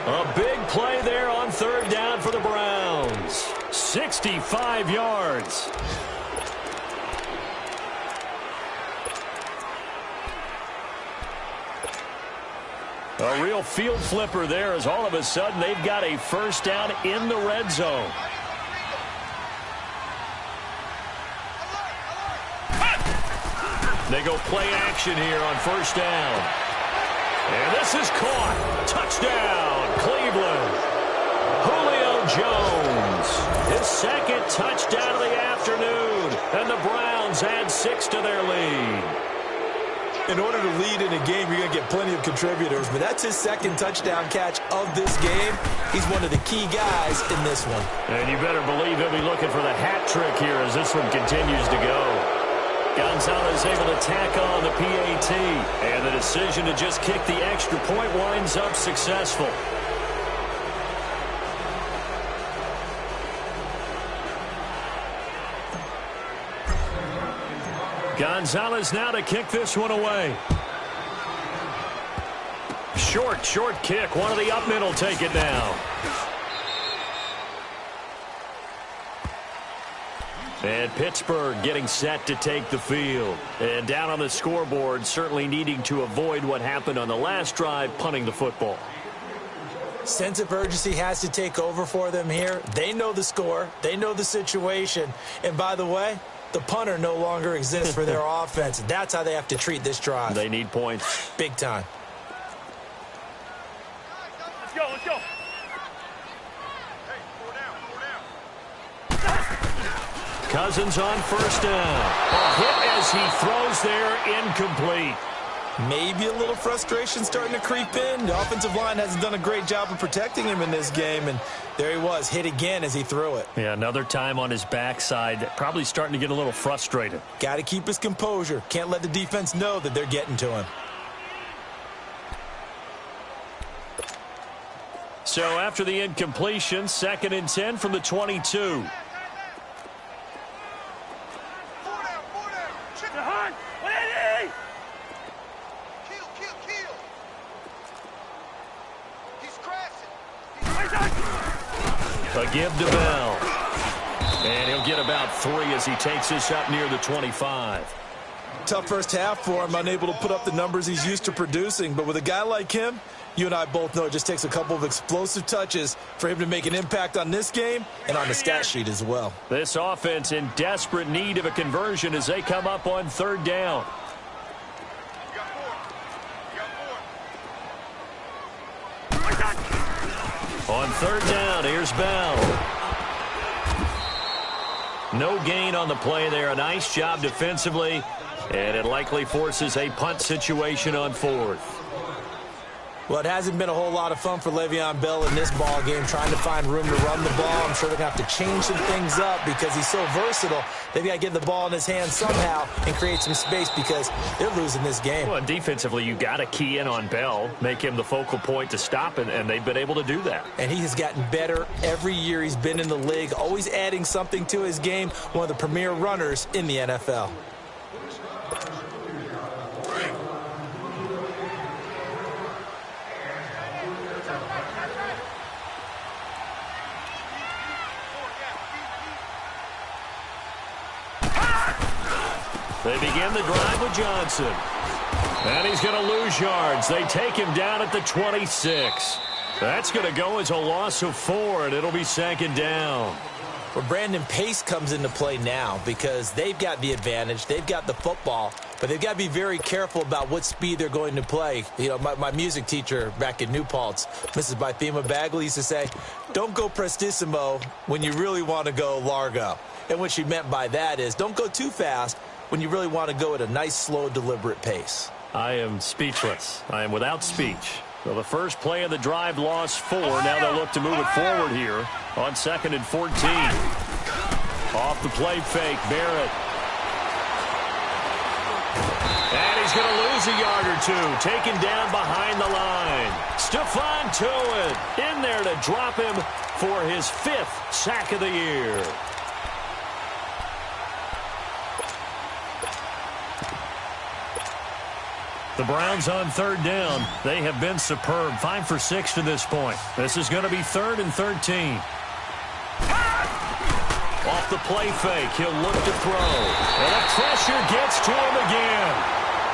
A big play there on third down for the Browns. 65 yards. A real field flipper there as all of a sudden they've got a first down in the red zone. They go play action here on first down. And this is caught. Touchdown, Cleveland. Julio Jones. His 2nd touchdown of the afternoon. And the Browns add 6 to their lead. In order to lead in a game, you're going to get plenty of contributors, but that's his 2nd touchdown catch of this game. He's one of the key guys in this one. And you better believe he'll be looking for the hat trick here as this one continues to go. Gonzalez able to tack on the PAT, and the decision to just kick the extra point winds up successful. Gonzalez now to kick this one away. Short kick. One of the up men will take it now. And Pittsburgh getting set to take the field. And down on the scoreboard, certainly needing to avoid what happened on the last drive, punting the football. Sense of urgency has to take over for them here. They know the score. They know the situation. And by the way, the punter no longer exists for their offense. That's how they have to treat this drive. They need points. Big time. Let's go, let's go. Cousins on first down. A hit as he throws there, incomplete. Maybe a little frustration starting to creep in. The offensive line hasn't done a great job of protecting him in this game, and there he was, hit again as he threw it. Yeah, another time on his backside, probably starting to get a little frustrated. Got to keep his composure. Can't let the defense know that they're getting to him. So after the incompletion, 2nd and 10 from the 22. A give to Bell. And he'll get about 3 as he takes this up near the 25. Tough first half for him, unable to put up the numbers he's used to producing. But with a guy like him, you and I both know it just takes a couple of explosive touches for him to make an impact on this game and on the stat sheet as well. This offense in desperate need of a conversion as they come up on 3rd down. On 3rd down, here's Bell. No gain on the play there. A nice job defensively, and it likely forces a punt situation on 4th. Well, it hasn't been a whole lot of fun for Le'Veon Bell in this ball game, trying to find room to run the ball. I'm sure they're going to have to change some things up because he's so versatile. They've got to get the ball in his hands somehow and create some space because they're losing this game. Well, defensively, you got to key in on Bell, make him the focal point to stop it, and they've been able to do that. And he has gotten better every year he's been in the league, always adding something to his game, one of the premier runners in the NFL. They begin the drive with Johnson. And he's going to lose yards. They take him down at the 26. That's going to go as a loss of 4, and it'll be 2nd down. Well, Brandon, pace comes into play now because they've got the advantage. They've got the football, but they've got to be very careful about what speed they're going to play. You know, my music teacher back in New Paltz, Mrs. Bythema Bagley, used to say, don't go prestissimo when you really want to go largo. And what she meant by that is don't go too fast when you really want to go at a nice, slow, deliberate pace. I am speechless. I am without speech. So the first play of the drive lost 4. Now they'll look to move it forward here on 2nd and 14. Off the play fake, Barrett. And he's going to lose a yard or 2. Taken down behind the line. Stephon Tuitt in there to drop him for his 5th sack of the year. The Browns on 3rd down. They have been superb. 5 for 6 to this point. This is going to be 3rd and 13. Off the play fake, he'll look to throw. And the pressure gets to him again.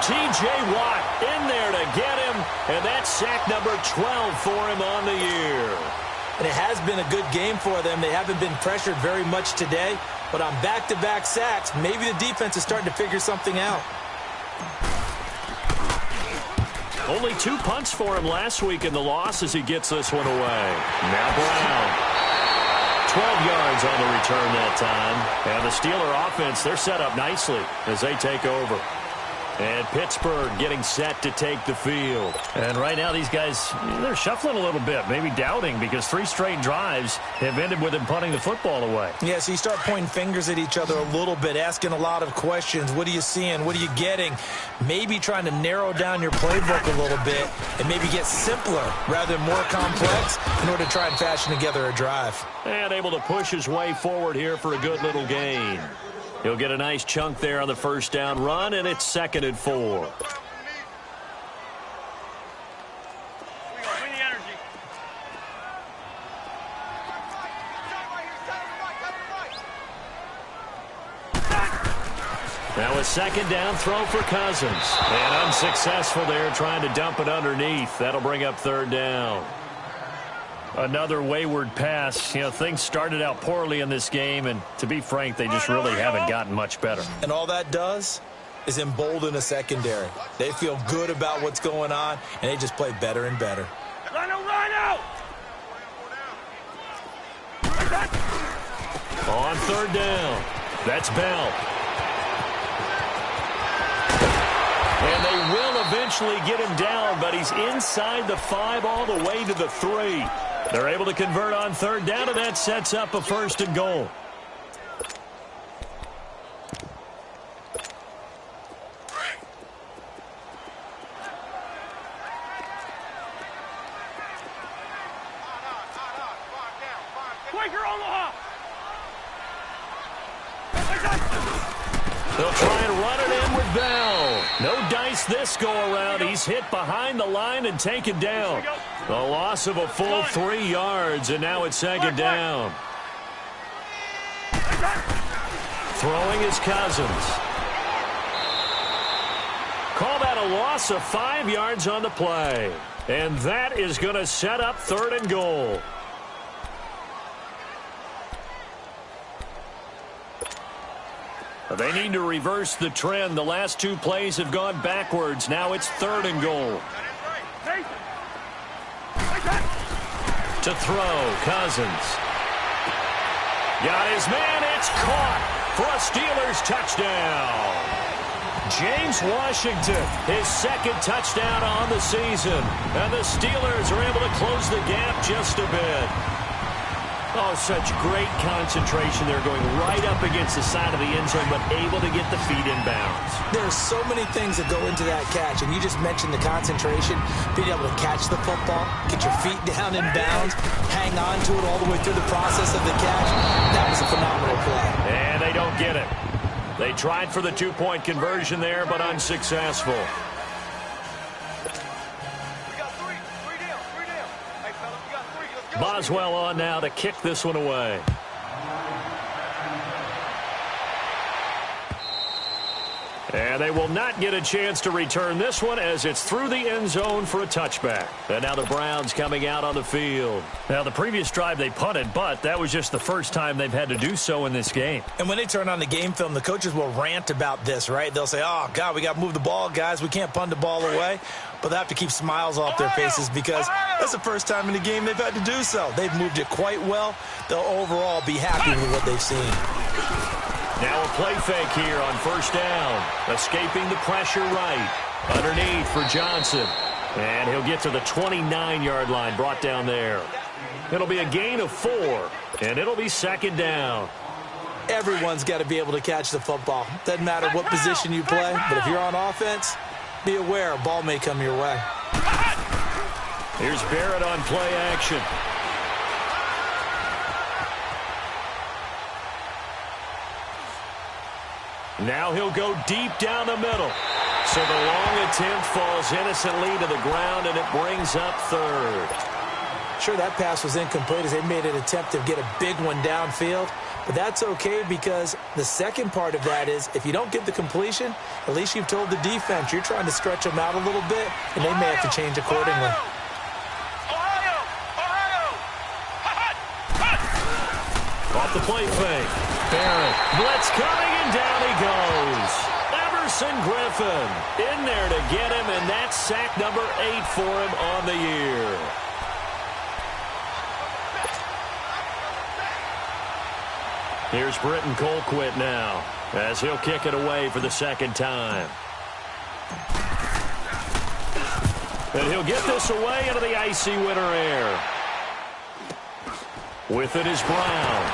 T.J. Watt in there to get him. And that's sack number 12 for him on the year. And it has been a good game for them. They haven't been pressured very much today. But on back-to-back sacks, maybe the defense is starting to figure something out. Only 2 punts for him last week in the loss as he gets this one away. Now Brown. 12 yards on the return that time. And the Steeler offense, they're set up nicely as they take over. And Pittsburgh getting set to take the field. And right now these guys, they're shuffling a little bit, maybe doubting, because 3 straight drives have ended with them punting the football away. Yeah, so you start pointing fingers at each other a little bit, asking a lot of questions. What are you seeing? What are you getting? Maybe trying to narrow down your playbook a little bit and maybe get simpler rather than more complex in order to try and fashion together a drive. And able to push his way forward here for a good little gain. He'll get a nice chunk there on the first down run, and it's 2nd and 4. Now a 2nd down throw for Cousins. And unsuccessful there, trying to dump it underneath. That'll bring up 3rd down. Another wayward pass. You know, things started out poorly in this game, and to be frank, they just really haven't gotten much better. And all that does is embolden a secondary. They feel good about what's going on, and they just play better and better. Rhino! On 3rd down. That's Bell. And they will eventually get him down, but he's inside the 5 all the way to the 3. They're able to convert on third down, and that sets up a 1st and goal. They'll try and run it in with Bell. No dice this go-around. He's hit behind the line and taken down. The loss of a full 3 yards, and now it's 2nd down. Throwing is Cousins. Call that a loss of 5 yards on the play. And that is going to set up 3rd and goal. They need to reverse the trend. The last 2 plays have gone backwards. Now it's 3rd and goal. To throw, Cousins. Got his man. It's caught for a Steelers touchdown. James Washington, his 2nd touchdown on the season. And the Steelers are able to close the gap just a bit. Oh, such great concentration. They're going right up against the side of the end zone, but able to get the feet in bounds. There's so many things that go into that catch, and you just mentioned the concentration, being able to catch the football, get your feet down in bounds, hang on to it all the way through the process of the catch. That was a phenomenal play. And they don't get it. They tried for the 2-point conversion there, but unsuccessful. Boswell on now to kick this one away. And they will not get a chance to return this one as it's through the end zone for a touchback. And now the Browns coming out on the field. Now, the previous drive they punted, but that was just the first time they've had to do so in this game. And when they turn on the game film, the coaches will rant about this, right? They'll say, oh, God, we got to move the ball, guys. We can't punt the ball away. But they have to keep smiles off their faces because that's the first time in the game they've had to do so. They've moved it quite well. They'll overall be happy with what they've seen. Now a play fake here on 1st down. Escaping the pressure right. Underneath for Johnson. And he'll get to the 29-yard line, brought down there. It'll be a gain of 4, and it'll be 2nd down. Everyone's got to be able to catch the football. Doesn't matter what position you play, but if you're on offense, be aware a ball may come your way. Here's Barrett on play action. Now he'll go deep down the middle. So the long attempt falls innocently to the ground, and it brings up 3rd. Sure, that pass was incomplete as they made an attempt to get a big one downfield. But that's okay because the second part of that is if you don't get the completion, at least you've told the defense you're trying to stretch them out a little bit, and they may have to change accordingly. Off the play fake. Barrett. Blitz coming, and down he goes. Everson Griffin in there to get him, and that's sack number 8 for him on the year. Here's Britton Colquitt now as he'll kick it away for the 2nd time. And he'll get this away into the icy winter air. With it is Brown.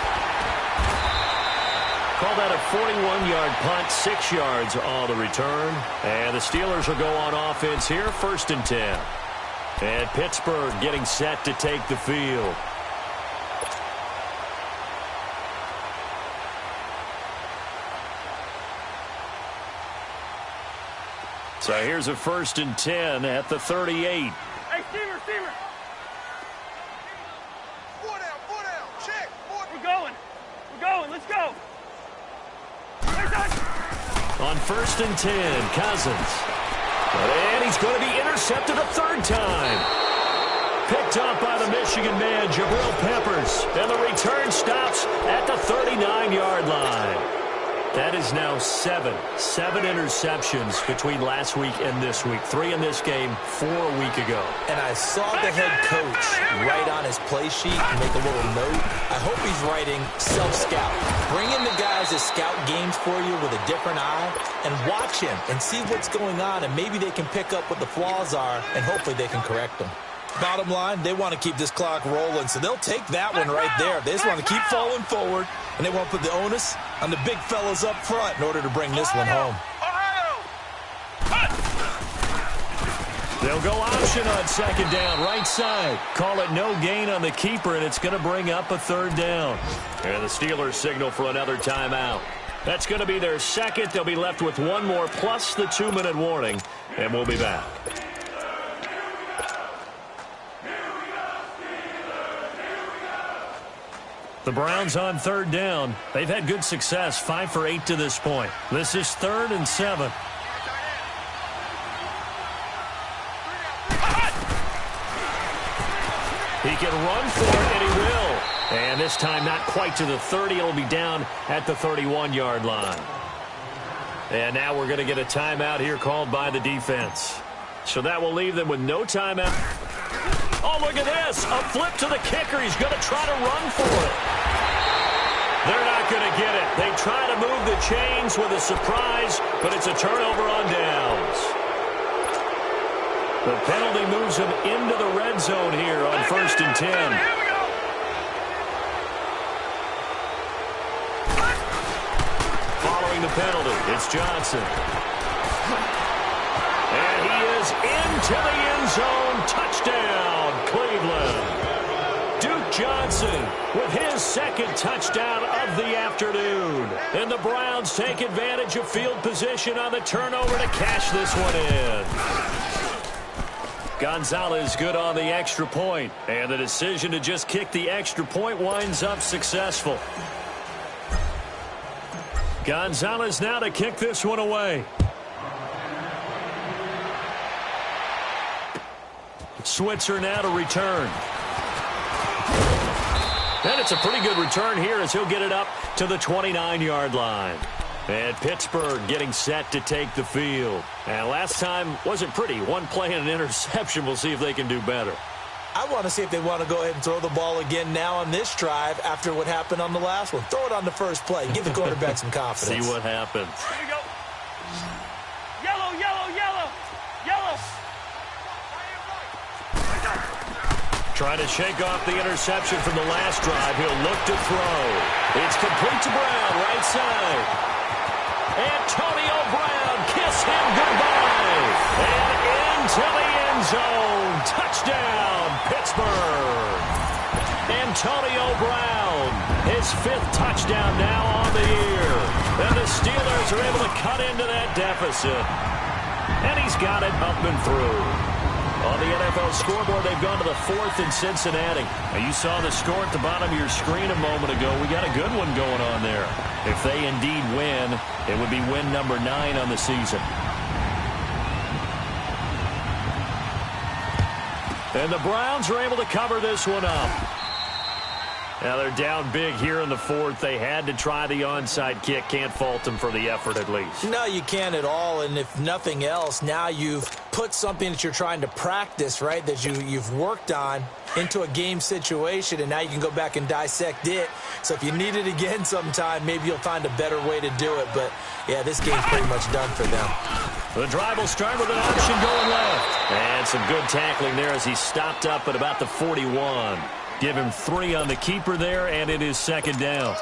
Call that a 41-yard punt, 6 yards on the return. And the Steelers will go on offense here, 1st and 10. And Pittsburgh getting set to take the field. So here's a 1st and 10 at the 38. Hey, Steamer. 4 down, check. We're going, let's go. On 1st and 10, Cousins. And he's going to be intercepted a 3rd time. Picked up by the Michigan man, Jabril Peppers. And the return stops at the 39-yard line. That is now 7 interceptions between last week and this week. 3 in this game, 4 a week ago. And I saw the head coach write on his play sheet and make a little note. I hope he's writing self-scout. Bring in the guys that scout games for you with a different eye and watch him and see what's going on, and maybe they can pick up what the flaws are, and hopefully they can correct them. Bottom line, they want to keep this clock rolling, so they'll take that one right there. They just want to keep falling forward, and they want to put the onus on the big fellas up front in order to bring this one home. They'll go option on second down, right side. Call it no gain on the keeper, and it's going to bring up a third down. And the Steelers signal for another timeout. That's going to be their second. They'll be left with one more plus the 2-minute warning, and we'll be back. The Browns on third down. They've had good success, 5 for 8 to this point. This is 3rd and 7. He can run for it, and he will. And this time not quite to the 30. It'll be down at the 31-yard line. And now we're going to get a timeout here called by the defense. So that will leave them with no timeout. Oh, look at this. A flip to the kicker. He's going to try to run for it. They're not going to get it. They try to move the chains with a surprise, but it's a turnover on downs. The penalty moves him into the red zone here on 1st and 10. Following the penalty, it's Johnson. And he is into the end zone. Touchdown, Cleveland. Duke Johnson with his second touchdown of the afternoon. And the Browns take advantage of field position on the turnover to cash this one in. Gonzalez good on the extra point, and the decision to just kick the extra point winds up successful. Gonzalez now to kick this one away. Switzer now to return. And it's a pretty good return here as he'll get it up to the 29-yard line. And Pittsburgh getting set to take the field. And last time wasn't pretty. One play and an interception. We'll see if they can do better. I want to see if they want to go ahead and throw the ball again now on this drive after what happened on the last one. Throw it on the first play. Give the quarterback some confidence. See what happens. Here you go. Yellow, yellow, yellow, yellow. Trying to shake off the interception from the last drive. He'll look to throw. It's complete to Brown, right side. Antonio Brown, kiss him goodbye. And into the end zone. Touchdown, Pittsburgh. Antonio Brown, his 5th touchdown now on the year. And the Steelers are able to cut into that deficit. And he's got it up and through. On the NFL scoreboard, they've gone to the 4th in Cincinnati. Now, you saw the score at the bottom of your screen a moment ago. We got a good one going on there. If they indeed win, it would be win number 9 on the season. And the Browns are able to cover this one up. Now they're down big here in the 4th. They had to try the onside kick. Can't fault them for the effort at least. No, you can't at all. And if nothing else, now you've put something that you're trying to practice, right, that you've worked on into a game situation, and now you can go back and dissect it. So if you need it again sometime, maybe you'll find a better way to do it. But, yeah, this game's pretty much done for them. The drive will start with an option going left. And some good tackling there as he stopped up at about the 41. Give him 3 on the keeper there, and it is 2nd down.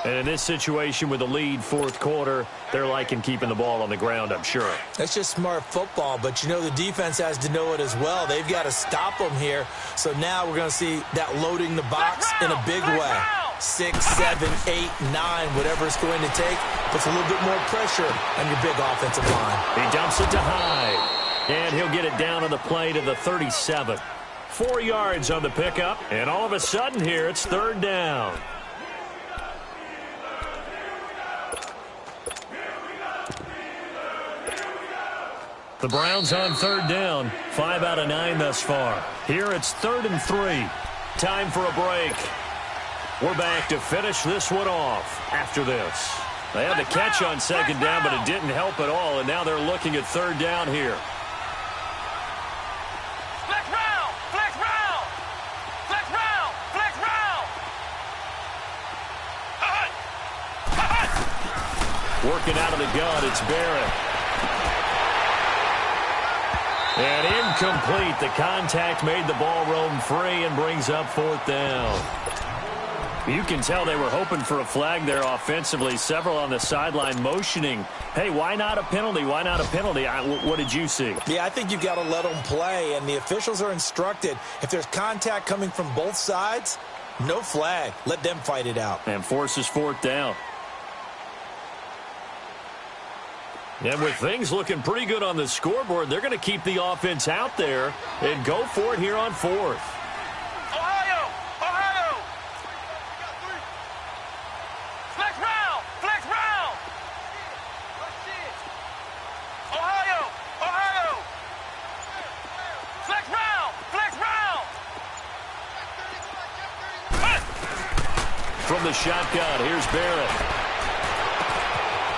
And in this situation with the lead, 4th quarter, they're liking keeping the ball on the ground, I'm sure. That's just smart football, but you know the defense has to know it as well. They've got to stop them here. So now we're going to see that loading the box in a big way. 6, 7, 8, 9, whatever it's going to take, puts a little bit more pressure on your big offensive line. He dumps it to Hyde, and he'll get it down on the play to the 37. 4 yards on the pickup, and all of a sudden here, it's 3rd down. The Browns on 3rd down, 5 out of 9 thus far. Here it's 3rd and 3. Time for a break. We're back to finish this one off after this. They had the catch on second down, but it didn't help at all, and now they're looking at third down here. Flex round! Flex round! Flex round! Flex round! Working out of the gun, it's Barrett. And incomplete. The contact made the ball roam free and brings up fourth down. You can tell they were hoping for a flag there offensively. Several on the sideline motioning, hey, why not a penalty? Why not a penalty? What did you see? Yeah, I think you got to let them play, and the officials are instructed. If there's contact coming from both sides, no flag. Let them fight it out. And forces fourth down. And with things looking pretty good on the scoreboard, they're going to keep the offense out there and go for it here on fourth. Ohio! Ohio! Flex round! Flex round! Ohio! Ohio! Flex round! Flex round! From the shotgun, here's Barrett.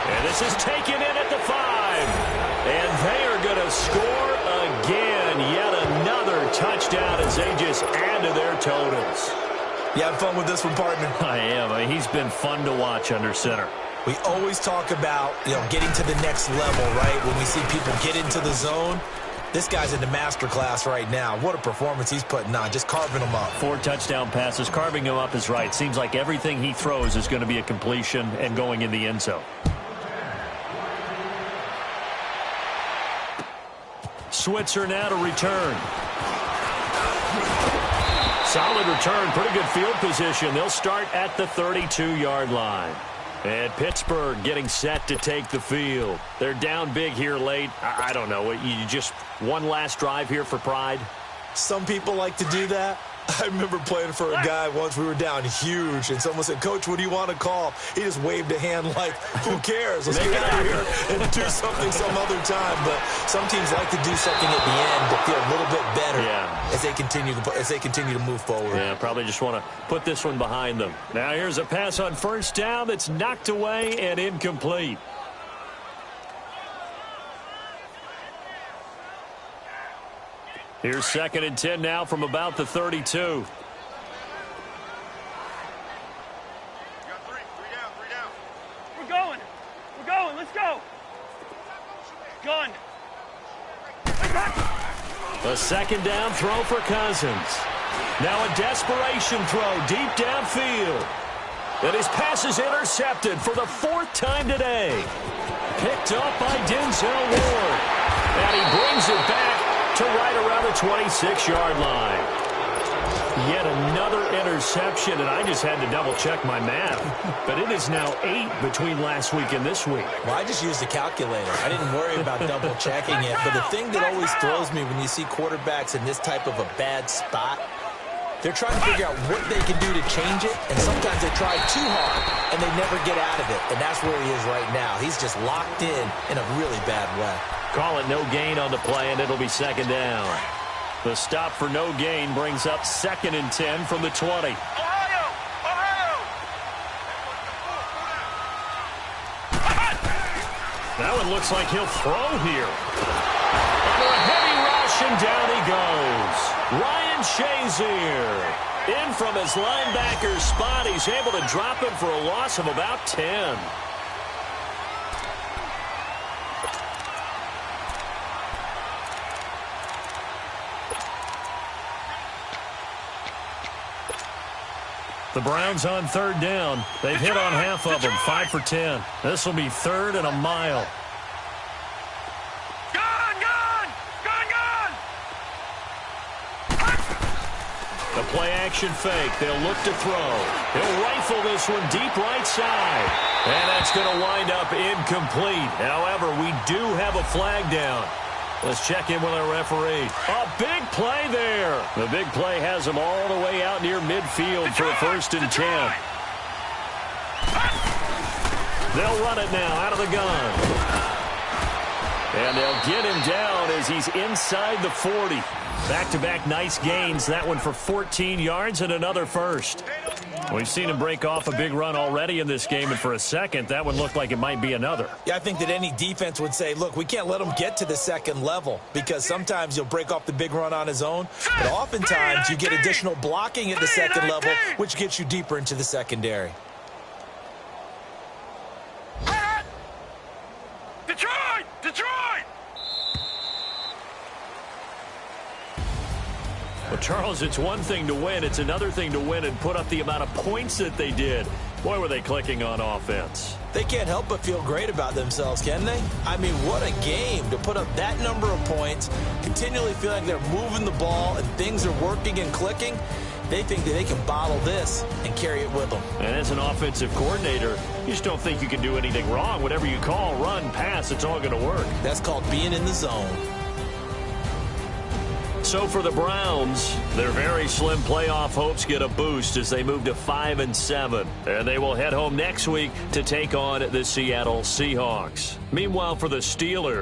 And this is taken in at the 5. And they are going to score again. Yet another touchdown as they just add to their totals. You having fun with this one, partner? I am. He's been fun to watch under center. We always talk about, getting to the next level, right? When we see people get into the zone. This guy's in the master class right now. What a performance he's putting on, just carving them up. 4 touchdown passes. Carving him up is right. Seems like everything he throws is going to be a completion and going in the end zone. Switzer now to return. Solid return, pretty good field position. They'll start at the 32-yard line. And Pittsburgh getting set to take the field. They're down big here late. I don't know. You just one last drive here for pride? Some people like to do that. I remember playing for a guy once. We were down huge, and someone said, "Coach, what do you want to call?" He just waved a hand like, who cares? Let's get out of here and do something some other time. But some teams like to do something at the end to feel a little bit better as they continue to move forward. Yeah, probably just want to put this one behind them. Now here's a pass on first down that's knocked away and incomplete. Here's 2nd and 10 now from about the 32. We got 3 down. We're going. Let's go. Gun. A 2nd down throw for Cousins. Now a desperation throw deep downfield. And his pass is intercepted for the 4th time today. Picked up by Denzel Ward. And he brings it back to right around the 26-yard line. Yet another interception, and I just had to double-check my math. But it is now 8 between last week and this week. Well, I just used the calculator. I didn't worry about double-checking it. But the thing that always throws me when you see quarterbacks in this type of a bad spot, they're trying to figure out what they can do to change it, and sometimes they try too hard, and they never get out of it. And that's where he is right now. He's just locked in a really bad way. Call it no gain on the play, and it'll be 2nd down. The stop for no gain brings up 2nd and 10 from the 20. Ohio! That one looks like he'll throw here. Under a heavy rush, and down he goes. Ryan Shazier in from his linebacker spot. He's able to drop him for a loss of about 10. The Browns on 3rd down. They've hit on half of them, 5 for 10. This will be 3rd and a mile. The play-action fake. They'll look to throw. He'll rifle this one deep right side. And that's going to wind up incomplete. However, we do have a flag down. Let's check in with our referee. A big play there. The big play has them all the way out near midfield for a 1st and 10. They'll run it now out of the gun. And they'll get him down as he's inside the 40. Back-to-back nice gains. That one for 14 yards and another 1st. We've seen him break off a big run already in this game, and for a second, that one looked like it might be another. Yeah, I think that any defense would say, look, we can't let him get to the second level because sometimes he'll break off the big run on his own, but oftentimes you get additional blocking at the second level, which gets you deeper into the secondary. Detroit! Well, Charles, it's one thing to win. It's another thing to win and put up the amount of points that they did. Boy, were they clicking on offense. They can't help but feel great about themselves, can they? I mean, what a game to put up that number of points, continually feel like they're moving the ball and things are working and clicking. They think that they can bottle this and carry it with them. And as an offensive coordinator, you just don't think you can do anything wrong. Whatever you call, run, pass, it's all going to work. That's called being in the zone. So for the Browns, their very slim playoff hopes get a boost as they move to 5-7. And they will head home next week to take on the Seattle Seahawks. Meanwhile, for the Steelers,